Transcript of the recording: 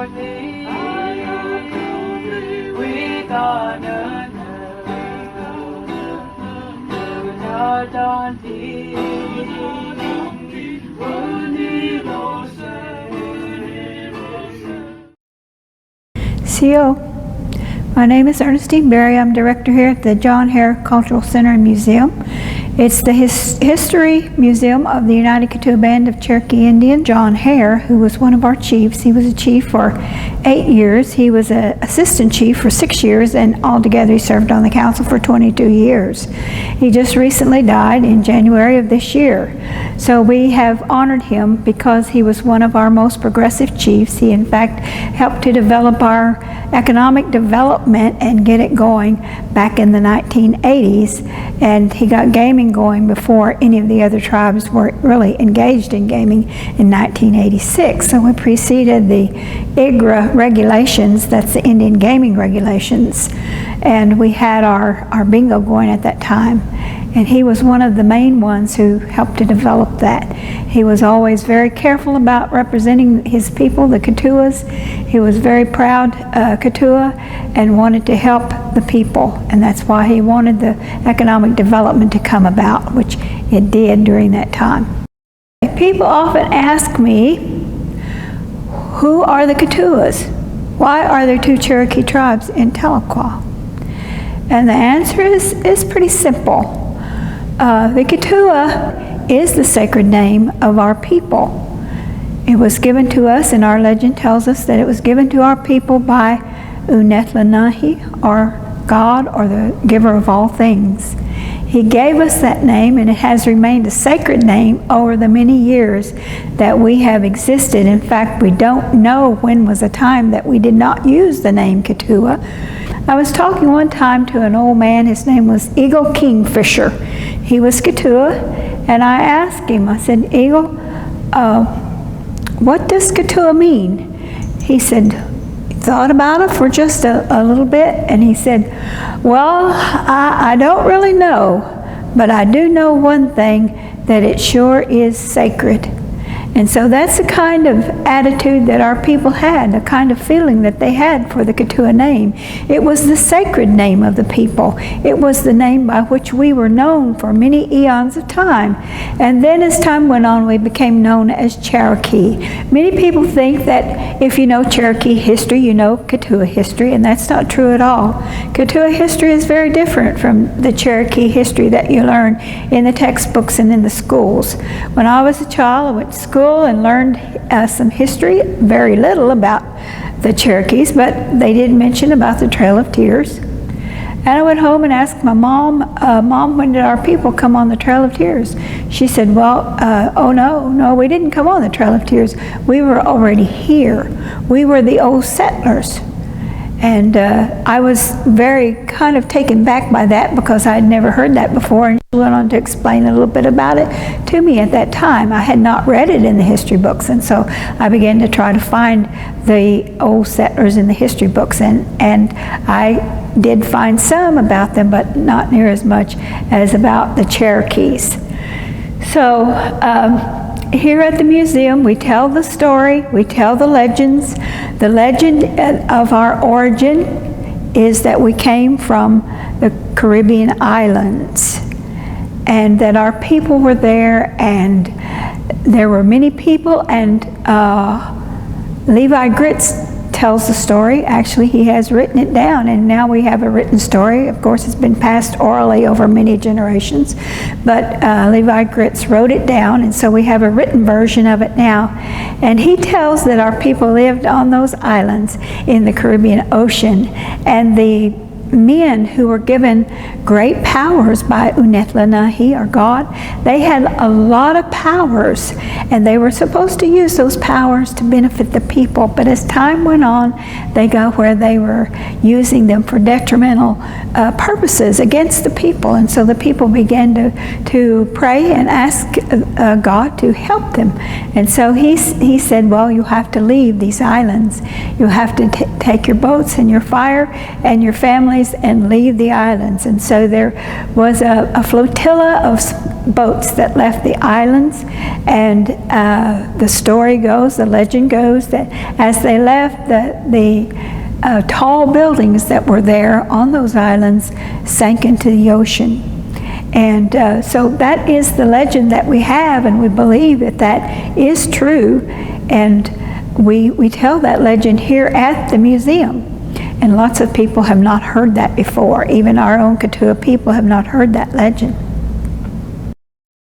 thee with honor. CO. My name is Ernestine Berry. I'm director here at the John Hare Cultural Center and Museum. It's the History Museum of the United Cotulla Band of Cherokee Indian. John Hare, who was one of our chiefs, he was a chief for 8 years. He was an assistant chief for 6 years, and altogether he served on the council for 22 years. He just recently died in January of this year. So we have honored him because he was one of our most progressive chiefs. He in fact helped to develop our economic development and get it going back in the 1980s, and he got gaming going before any of the other tribes were really engaged in gaming in 1986. So we preceded the IGRA regulations, that's the Indian Gaming Regulations, and we had our bingo going at that time. And he was one of the main ones who helped to develop that. He was always very careful about representing his people, the Cotuas. He was very proud Cotua and wanted to help the people. And that's why he wanted the economic development to come about, which it did during that time. People often ask me, who are the Cotuas? Why are there 2 Cherokee tribes in Tahlequah? And the answer is pretty simple. The Cotulla is the sacred name of our people. It was given to us, and our legend tells us that it was given to our people by Unetlanahi, or God, or the giver of all things. He gave us that name, and it has remained a sacred name over the many years that we have existed. In fact, we don't know when was a time that we did not use the name Cotulla. I was talking one time to an old man. His name was Eagle Kingfisher. He was Cotulla, and I asked him, I said, Eagle, what does Cotulla mean? He said, he thought about it for just a little bit, and he said, well, I don't really know, but I do know one thing, that it sure is sacred. And so that's the kind of attitude that our people had, the kind of feeling that they had for the Cotulla name. It was the sacred name of the people. It was the name by which we were known for many eons of time. And then as time went on, we became known as Cherokee. Many people think that if you know Cherokee history, you know Cotulla history, and that's not true at all. Cotulla history is very different from the Cherokee history that you learn in the textbooks and in the schools. When I was a child, I went to school and learned some history, very little about the Cherokees, but they did mention about the Trail of Tears. And I went home and asked my mom, Mom, when did our people come on the Trail of Tears? She said, well, oh no, we didn't come on the Trail of Tears. We were already here. We were the old settlers. And I was very kind of taken back by that because I had never heard that before, and she went on to explain a little bit about it to me at that time. I had not read it in the history books, and so I began to try to find the old settlers in the history books, and I did find some about them, but not near as much as about the Cherokees. So here at the museum, we tell the story, we tell the legends. The legend of our origin is that we came from the Caribbean islands, and that our people were there, and there were many people, and Levi Gritz tells the story. Actually, he has written it down, and now we have a written story. Of course, it's been passed orally over many generations, but Levi Gritz wrote it down, and so we have a written version of it now. And he tells that our people lived on those islands in the Caribbean Ocean, and the men who were given great powers by Unetlanahi, or God, they had a lot of powers, and they were supposed to use those powers to benefit the people. But as time went on, they got where they were using them for detrimental purposes against the people, and so the people began to pray and ask God to help them. And so he said, well, you have to leave these islands. You have to take your boats and your fire and your family rise and leave the islands. And so there was a flotilla of boats that left the islands, and the story goes, the legend goes, that as they left, the tall buildings that were there on those islands sank into the ocean. And so that is the legend that we have, and we believe that that is true. And we tell that legend here at the museum. And lots of people have not heard that before. Even our own Katua people have not heard that legend.